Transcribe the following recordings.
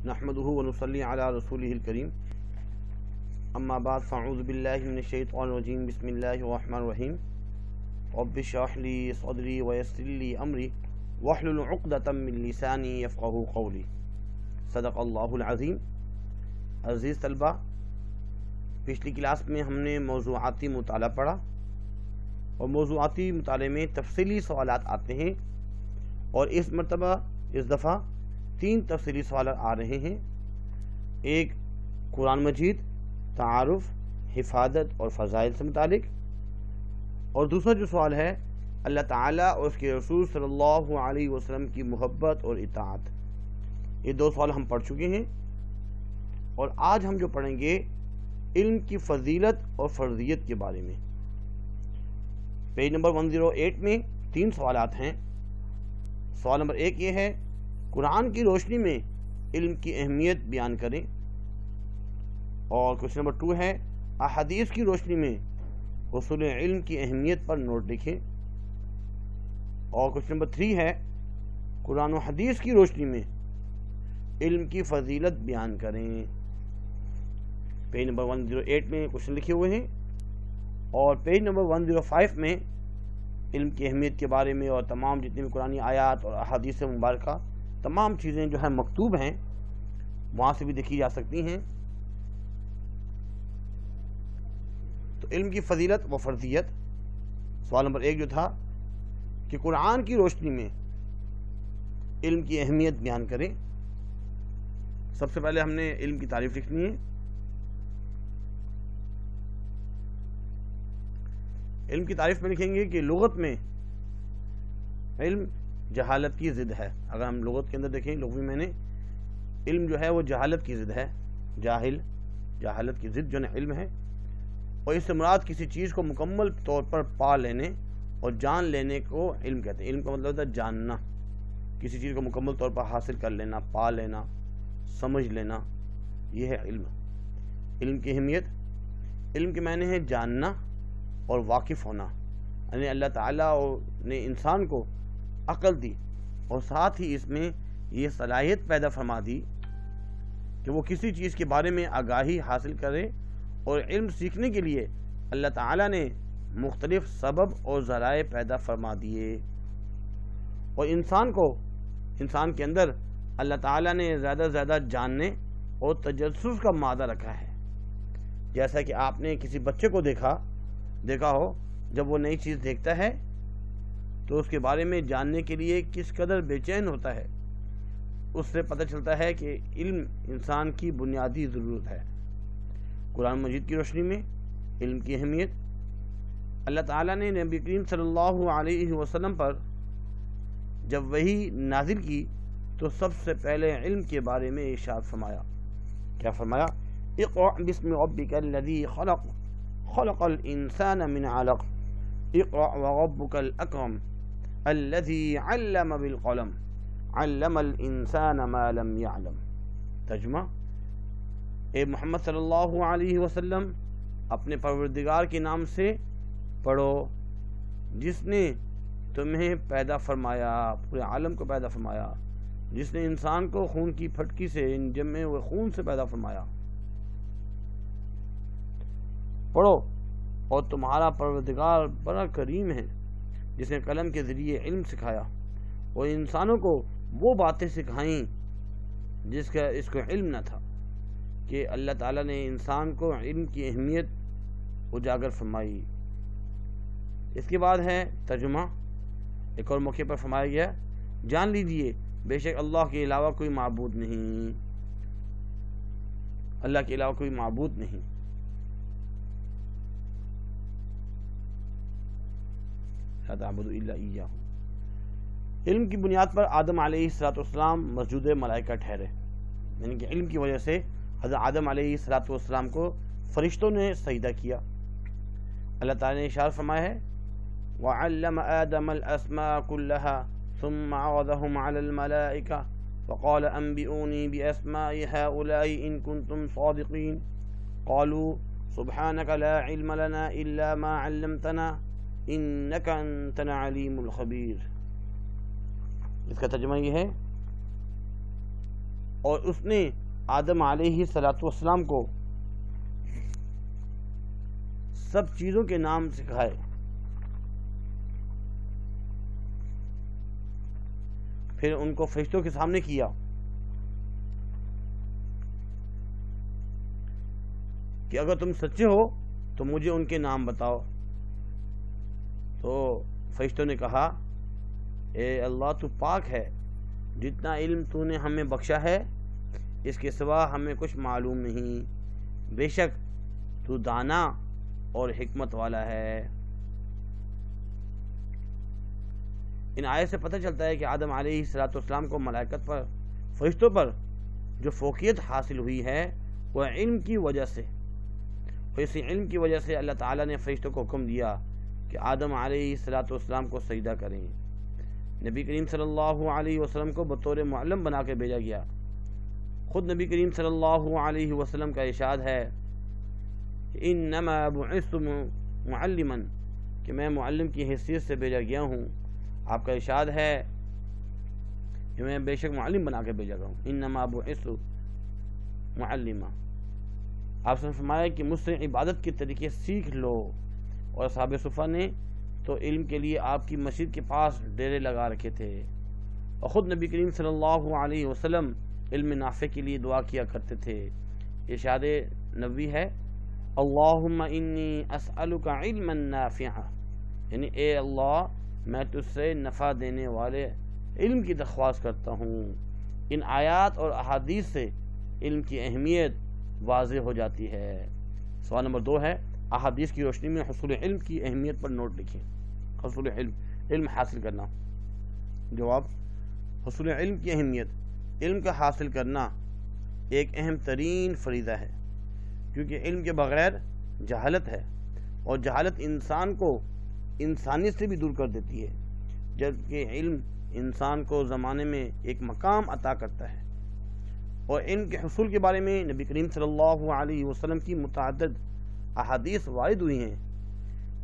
نحمده ونصلي على رسوله الكريم اما بعد فاعوذ بالله من الشيطان الرجيم بسم الله الرحمن الرحيم رب اشرح لي صدري ويسر لي امري واحلل عقدة من لساني يفقهوا قولي صدق اللہ العظیم۔ عزیز طلبہ، پچھلی کلاس میں ہم نے موضوعاتی مطالعہ پڑھا اور موضوعاتی مطالعے میں تفصیلی سوالات آتے ہیں، اور اس مرتبہ اس دفعہ 3 تفصیلی سوالات آ رہے ہیں۔ ایک قرآن مجید، تعارف، حفاظت اور فضائل سے متعلق، اور دوسرا جو سوال ہے اللہ تعالیٰ اور اس کے رسول صلی اللہ علیہ وسلم کی محبت اور اطاعت۔ یہ 2 سوال ہم پڑھ چکے ہیں، اور آج ہم جو پڑھیں گے علم کی فضیلت اور فرضیت کے بارے میں۔ پیج نمبر 108 میں 3 سوالات ہیں۔ سوال نمبر 1 یہ ہے، قرآن کی روشنی میں علم کی اہمیت بیان کریں، اور کوشچن نمبر 2 ہے، احادیث کی روشنی میں حصول علم کی اہمیت پر نوٹ لکھیں، اور کوشچن نمبر 3 ہے، قرآن و حدیث کی روشنی میں علم کی فضیلت بیان کریں۔ پیج نمبر 108 میں کوشچن لکھے ہوئے ہیں، اور پیج نمبر 105 میں علم کی اہمیت کے بارے میں اور تمام جتنی بھی قرآنی آیات اور احادیث مبارکہ تمام چیزیں جو ہیں مکتوب ہیں، وہاں سے بھی دیکھی جا سکتی ہیں۔ تو علم کی فضیلت و فرضیت، سوال نمبر 1 جو تھا کہ قرآن کی روشنی میں علم کی اہمیت بیان کریں۔ سب سے پہلے ہم نے علم کی تعریف لکھنی ہے۔ علم کی تعریف میں لکھیں گے کہ لغت میں علم جہالت کی ضد ہے۔ اگر ہم لغت کے اندر دیکھیں، لغوی میں نے علم جو ہے وہ جہالت کی ضد ہے۔ جہالت کی ضد جو ہے علم ہے، اور اس سے مراد کسی چیز کو مکمل طور پر پا لینے اور جان لینے کو علم کہتے ہیں۔ علم کا مطلب ہوتا ہے جاننا، کسی چیز کو مکمل طور پر حاصل کر لینا، پا لینا، سمجھ لینا، یہ ہے علم۔ علم کی اہمیت، علم کے معنی ہے جاننا اور واقف ہونا، یعنی اللہ تعالیٰ نے انسان کو عقل دی، اور ساتھ ہی اس میں یہ صلاحیت پیدا فرما دی کہ وہ کسی چیز کے بارے میں آگاہی حاصل کرے، اور علم سیکھنے کے لیے اللہ تعالیٰ نے مختلف سبب اور ذرائع پیدا فرما دیے، اور انسان کے اندر اللہ تعالیٰ نے زیادہ سے زیادہ جاننے اور تجسس کا مادہ رکھا ہے۔ جیسا کہ آپ نے کسی بچے کو دیکھا ہو، جب وہ نئی چیز دیکھتا ہے تو اس کے بارے میں جاننے کے لیے کس قدر بے چین ہوتا ہے، اس سے پتہ چلتا ہے کہ علم انسان کی بنیادی ضرورت ہے۔ قرآن مجید کی روشنی میں علم کی اہمیت، اللہ تعالیٰ نے نبی کریم صلی اللہ علیہ وسلم پر جب وحی نازل کی تو سب سے پہلے علم کے بارے میں ارشاد فرمایا۔ کیا فرمایا؟ اقرأ بسم ربک الذی خلق، خلق الانسان من علق، اقرأ وربک الاکرم الذی علم بالقلم، علم الانسان ما لم يعلم۔ ترجمہ: اے محمد صلی اللہ علیہ وسلم، اپنے پروردگار کے نام سے پڑھو جس نے تمہیں پیدا فرمایا، پورے عالم کو پیدا فرمایا، جس نے انسان کو خون کی پھٹکی سے، جمے ہوئے خون سے پیدا فرمایا۔ پڑھو، اور تمہارا پروردگار بڑا کریم ہے جس نے قلم کے ذریعے علم سکھایا، اور انسانوں کو وہ باتیں سکھائیں جس کا اس کو علم نہ تھا، کہ اللہ تعالیٰ نے انسان کو علم کی اہمیت اجاگر فرمائی۔ اس کے بعد ہے ترجمہ۔ ایک اور موقع پر فرمایا گیا، جان لیجئے بے شک اللہ کے علاوہ کوئی معبود نہیں، اللہ کے علاوہ کوئی معبود نہیں۔ لا تعبدوا الا ایاہ۔ علم کی بنیاد پر آدم علیہ السلام مسجود ملائکہ ٹھہرے، یعنی کہ علم کی وجہ سے حضرت آدم علیہ السلام کو فرشتوں نے سجدہ کیا۔ اللہ تعالیٰ نے ارشاد فرمایا ہے، وَعَلَّمَ آدَمَ الْأَسْمَاءَ كُلَّهَا ثُمَّ عَرَضَهُمْ عَلَى الْمَلَائِكَةِ فَقَالَ أَنبِئُونِي بِأَسْمَاءِ هَؤُلَاءِ إِن كُنتُمْ صَادِقِينَ قَالُوا سُبْحَانَكَ لَا عِلْمَ لَنَا إِلَّا مَا عَلَّمْتَنَا إِنَّكَ أَنْتَ الْعَلِيمُ الْخَبِيرُ۔ اس کا ترجمہ یہ ہے، اور اس نے آدم علیہ السلام کو سب چیزوں کے نام سکھائے. پھر ان کو فرشتوں کے سامنے کیا کہ اگر تم سچے ہو تو مجھے ان کے نام بتاؤ. تو فرشتوں نے کہا اے اللہ تو پاک ہے، جتنا علم تو نے ہمیں بخشا ہے اس کے سوا ہمیں کچھ معلوم نہیں، بے شک تو دانا اور حکمت والا ہے. ان آیت سے پتہ چلتا ہے کہ آدم علیہ السلام کو ملائکت پر، فرشتوں پر جو فوقیت حاصل ہوئی ہے وہ علم کی وجہ سے، اور اسی علم کی وجہ سے اللہ تعالیٰ نے فرشتوں کو حکم دیا کہ آدم علیہ السلام کو سجدہ کریں. نبی کریم صلی اللہ علیہ وسلم کو بطور معلم بنا کے بھیجا گیا. خود نبی کریم صلی اللہ علیہ وسلم کا ارشاد ہے کہ انما بعثت معلما، کہ میں معلم کی حیثیت سے بھیجا گیا ہوں. آپ کا ارشاد ہے کہ میں بے شک معلم بنا کے بھیجا گیا ہوں. انما بعثت معلما. آپ نے فرمایا کہ مجھ سے عبادت کے طریقے سیکھ لو. اور اصحاب صفہ نے تو علم کے لیے آپ کی مسجد کے پاس ڈیرے لگا رکھے تھے، اور خود نبی کریم صلی اللہ علیہ وسلم علم نافع کے لیے دعا کیا کرتے تھے. ارشاد نبوی ہے اللہم انی اسألک علما نافعا، یعنی اے اللہ میں تجھ سے نفع دینے والے علم کی درخواست کرتا ہوں. ان آیات اور احادیث سے علم کی اہمیت واضح ہو جاتی ہے. سوال نمبر 2 ہے احادیث کی روشنی میں حصول علم کی اہمیت پر نوٹ لکھیں. حصول علم حاصل کرنا. جواب، حصول علم کی اہمیت، علم کا حاصل کرنا ایک اہم ترین فریضہ ہے، کیونکہ علم کے بغیر جہالت ہے، اور جہالت انسان کو انسانیت سے بھی دور کر دیتی ہے، جبکہ علم انسان کو زمانے میں ایک مقام عطا کرتا ہے. اور علم کے حصول کے بارے میں نبی کریم صلی اللہ علیہ وسلم کی متعدد احادیث وارد ہوئی ہیں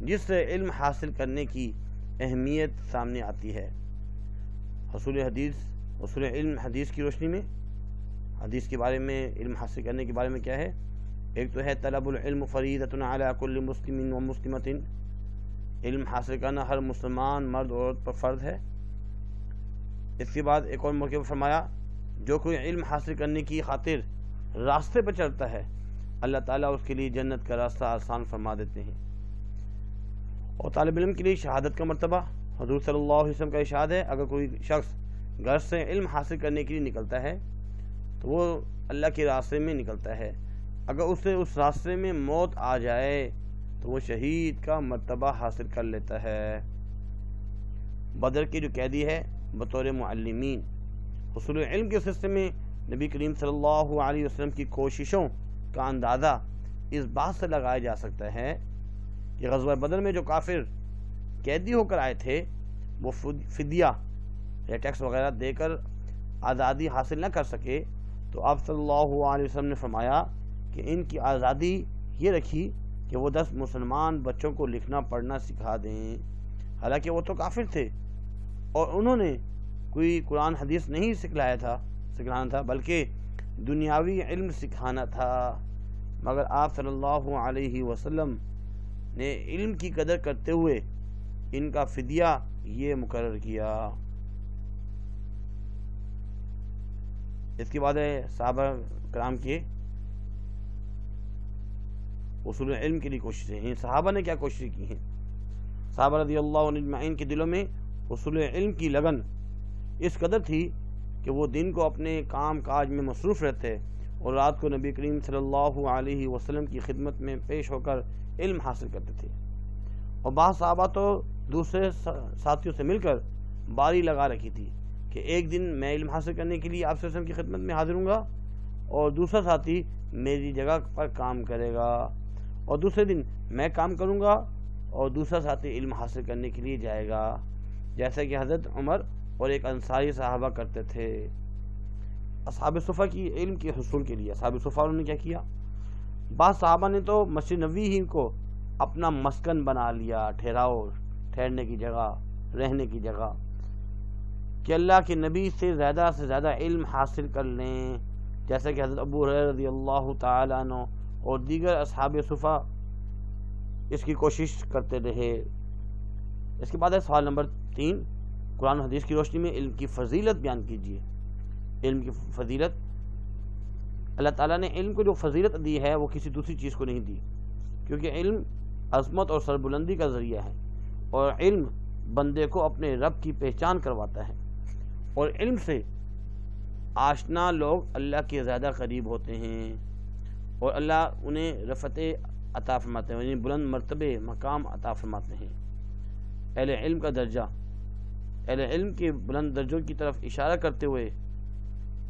جس سے علم حاصل کرنے کی اہمیت سامنے آتی ہے. حصول علم حدیث کی روشنی میں، حدیث کے بارے میں علم حاصل کرنے کے بارے میں کیا ہے؟ ایک تو ہے طلب العلم فریضۃ علی کل مسلم و مسلمۃ، علم حاصل کرنا ہر مسلمان مرد اور عورت پر فرض ہے. اس کے بعد ایک اور موقع پر فرمایا جو کوئی علم حاصل کرنے کی خاطر راستے پر چلتا ہے اللہ تعالیٰ اس کے لیے جنت کا راستہ آسان فرما دیتے ہیں. اور طالب علم کے لیے شہادت کا مرتبہ، حضور صلی اللہ علیہ وسلم کا ارشاد ہے اگر کوئی شخص گھر سے علم حاصل کرنے کے لیے نکلتا ہے تو وہ اللہ کے راستے میں نکلتا ہے، اگر اسے اس راستے میں موت آ جائے تو وہ شہید کا مرتبہ حاصل کر لیتا ہے. بدر کے جو قیدی ہے بطور معلمین، حصول علم کے سلسلے میں نبی کریم صلی اللہ علیہ وسلم کی کوششوں کا اندازہ اس بات سے لگایا جا سکتا ہے کہ غزوہ بدر میں جو کافر قیدی ہو کر آئے تھے وہ فدیہ یا ٹیکس وغیرہ دے کر آزادی حاصل نہ کر سکے، تو آپ صلی اللہ علیہ وسلم نے فرمایا کہ ان کی آزادی یہ رکھی کہ وہ 10 مسلمان بچوں کو لکھنا پڑھنا سکھا دیں. حالانکہ وہ تو کافر تھے اور انہوں نے کوئی قرآن حدیث نہیں سکھلانا تھا بلکہ دنیاوی علم سکھانا تھا، مگر آپ صلی اللہ علیہ وسلم نے علم کی قدر کرتے ہوئے ان کا فدیہ یہ مقرر کیا. اس کے بعد ہے صحابہ کرام کے حصول علم کے لیے کوششیں. صحابہ نے کیا کوششیں کی ہیں؟ صحابہ رضی اللہ عنہ اجمعین کے دلوں میں حصول علم کی لگن اس قدر تھی کہ وہ دن کو اپنے کام کاج میں مصروف رہتے اور رات کو نبی کریم صلی اللہ علیہ وسلم کی خدمت میں پیش ہو کر علم حاصل کرتے تھے. اور بعض صحابہ تو دوسرے ساتھیوں سے مل کر باری لگا رکھی تھی کہ ایک دن میں علم حاصل کرنے کے لیے آپ صلی اللہ علیہ وسلم کی خدمت میں حاضر ہوں گا اور دوسرا ساتھی میری جگہ پر کام کرے گا، اور دوسرے دن میں کام کروں گا اور دوسرا ساتھی علم حاصل کرنے کے لیے جائے گا، جیسا کہ حضرت عمر اور ایک انصاری صحابہ کرتے تھے. اصحاب صفہ کی علم کے حصول کے لیے اصحاب صفہ نے کیا کیا؟ بعض صحابہ نے تو مسجد نبوی ہی کو اپنا مسکن بنا لیا، ٹھہرنے کی جگہ، رہنے کی جگہ، کہ اللہ کے نبی سے زیادہ علم حاصل کر لیں. جیسا کہ حضرت ابو ہریرہ رضی اللہ تعالیٰ عنہ اور دیگر اصحاب صفہ اس کی کوشش کرتے رہے۔ اس کے بعد ہے سوال نمبر 3، قرآن و حدیث کی روشنی میں علم کی فضیلت بیان کیجیے۔ علم کی فضیلت، اللہ تعالیٰ نے علم کو جو فضیلت دی ہے وہ کسی دوسری چیز کو نہیں دی، کیونکہ علم عظمت اور سربلندی کا ذریعہ ہے، اور علم بندے کو اپنے رب کی پہچان کرواتا ہے، اور علم سے آشنا لوگ اللہ کے زیادہ قریب ہوتے ہیں، اور اللہ انہیں رفعت عطا فرماتے ہیں، یعنی بلند مرتبے مقام عطا فرماتے ہیں۔ اہل علم کا درجہ، اہل علم کے بلند درجوں کی طرف اشارہ کرتے ہوئے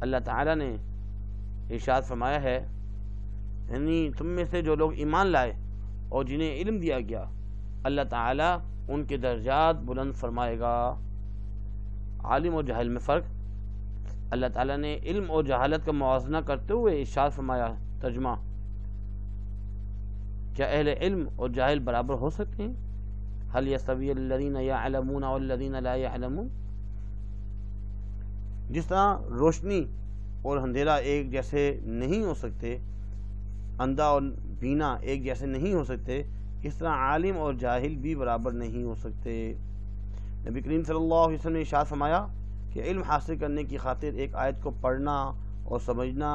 اللہ تعالیٰ نے ارشاد فرمایا ہے، یعنی تم میں سے جو لوگ ایمان لائے اور جنہیں علم دیا گیا، اللہ تعالیٰ ان کے درجات بلند فرمائے گا۔ عالم اور جاہل میں فرق، اللہ تعالیٰ نے علم اور جہالت کا موازنہ کرتے ہوئے ارشاد فرمایا۔ ترجمہ، کیا اہل علم اور جاہل برابر ہو سکتے ہیں؟ هل يستوي الذين يعلمون والذين لا يعلمون؟ جس طرح روشنی اور اندھیرا ایک جیسے نہیں ہو سکتے، اندھا اور بینا ایک جیسے نہیں ہو سکتے، اس طرح عالم اور جاہل بھی برابر نہیں ہو سکتے۔ نبی کریم صلی اللہ علیہ وسلم نے ارشاد فرمایا کہ علم حاصل کرنے کی خاطر ایک آیت کو پڑھنا اور سمجھنا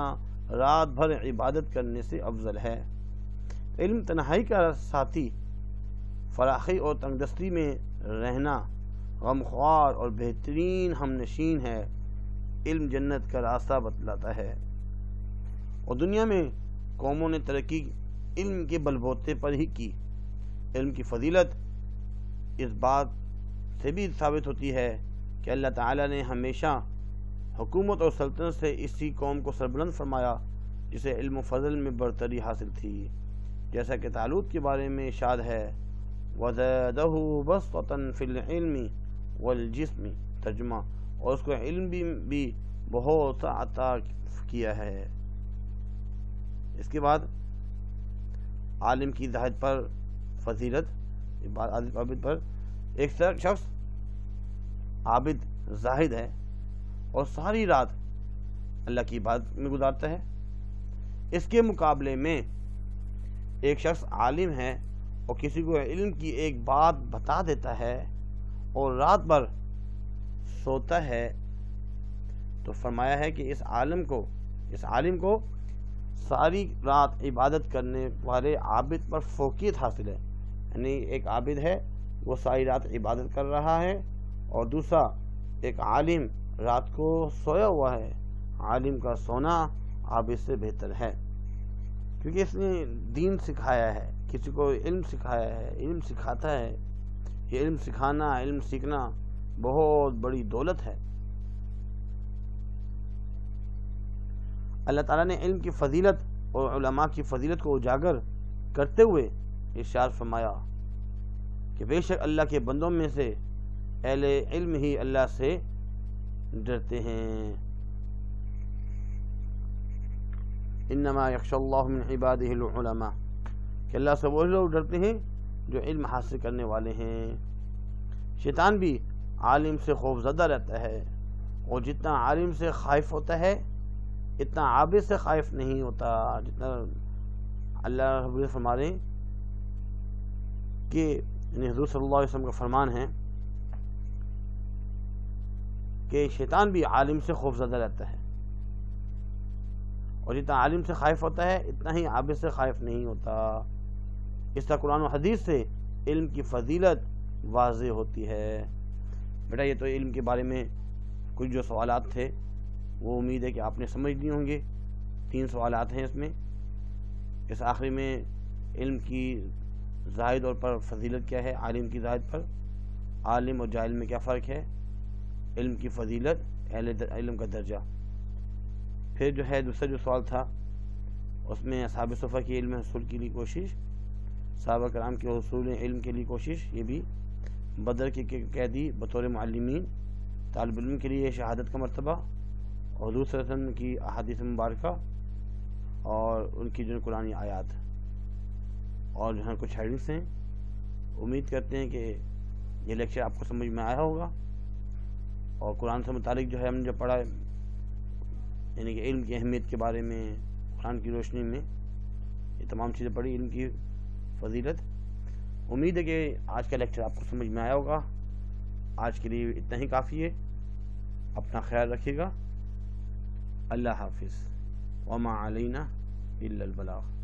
رات بھر عبادت کرنے سے افضل ہے۔ علم تنہائی کا ساتھی، فراخی اور تنگدستی میں رہنا، غمخوار اور بہترین ہم نشین ہے۔ علم جنت کا راستہ بتلاتا ہے، اور دنیا میں قوموں نے ترقی علم کے بل بوتے پر ہی کی۔ علم کی فضیلت اس بات سے بھی ثابت ہوتی ہے کہ اللہ تعالیٰ نے ہمیشہ حکومت اور سلطنت سے اسی قوم کو سربلند فرمایا جسے علم و فضل میں برتری حاصل تھی، جیسا کہ طالوت کے بارے میں ارشاد ہے، وَزَادَهُ بَسْطَةً فِي الْعِلْمِ وَالْجِسْمِ۔ ترجمہ، اور اس کو علم بھی بہت سا عطا کیا ہے۔ اس کے بعد عالم کی زاہد پر فضیلت، عابد پر، ایک شخص عابد زاہد ہے اور ساری رات اللہ کی عبادت میں گزارتا ہے، اس کے مقابلے میں ایک شخص عالم ہے اور کسی کو علم کی ایک بات بتا دیتا ہے اور رات بھر سوتا ہے، تو فرمایا ہے کہ اس عالم کو ساری رات عبادت کرنے والے عابد پر فوقیت حاصل ہے۔ یعنی ایک عابد ہے وہ ساری رات عبادت کر رہا ہے، اور دوسرا ایک عالم رات کو سویا ہوا ہے۔ عالم کا سونا عابد سے بہتر ہے، کیونکہ اس نے دین سکھایا ہے، کسی کو علم سکھایا ہے، علم سکھاتا ہے۔ یہ علم سکھانا، علم سیکھنا بہت بڑی دولت ہے۔ اللہ تعالیٰ نے علم کی فضیلت اور علماء کی فضیلت کو اجاگر کرتے ہوئے ارشاد فرمایا کہ بے شک اللہ کے بندوں میں سے اہل علم ہی اللہ سے ڈرتے ہیں۔ انما یخشی اللہ من عبادہ العلماء، کہ اللہ سے وہ لوگ ڈرتے ہیں جو علم حاصل کرنے والے ہیں۔ شیطان بھی عالم سے خوف زدہ رہتا ہے، اور جتنا عالم سے خائف ہوتا ہے اتنا عابد سے خائف نہیں ہوتا۔ جتنا اللہ رب العزت فرما رہے ہیں کہ حضور صلی اللہ علیہ وسلم کا فرمان ہے کہ شیطان بھی عالم سے خوف زدہ رہتا ہے، اور جتنا عالم سے خائف ہوتا ہے اتنا ہی عابد سے خائف نہیں ہوتا۔ اس طرح قرآن و حدیث سے علم کی فضیلت واضح ہوتی ہے۔ بیٹا یہ تو علم کے بارے میں کچھ جو سوالات تھے وہ امید ہے کہ آپ نے سمجھ لیے ہوں گے۔ 3 سوالات ہیں اس میں۔ اس آخری میں علم کی زائد اور پر فضیلت کیا ہے، عالم کی زائد پر، عالم اور جاہل میں کیا فرق ہے، علم کی فضیلت، اہل علم کا درجہ۔ پھر جو ہے دوسرا جو سوال تھا اس میں اصحاب صفہ کی علم حصول کے لیے کوشش، صحابہ کرام کے حصول علم کے لیے کوشش، یہ بھی بدر کے قیدی بطور معلمین، طالب علم کے لیے شہادت کا مرتبہ، اور حضور صلی اللہ علیہ وسلم کی احادیث مبارکہ اور ان کی جو قرآنی آیات، اور جو ہے کچھ ہیڈنگس ہیں۔ امید کرتے ہیں کہ یہ لیکچر آپ کو سمجھ میں آیا ہوگا، اور قرآن سے متعلق جو ہے ہم نے جو پڑھا یعنی کہ علم کی اہمیت کے بارے میں، قرآن کی روشنی میں یہ تمام چیزیں پڑھی، علم کی فضیلت۔ امید ہے کہ آج کا لیکچر آپ کو سمجھ میں آیا ہوگا۔ آج کے لیے اتنا ہی کافی ہے، اپنا خیال رکھیے گا۔ اللہ حافظ۔ وما علینا الا البلاغ۔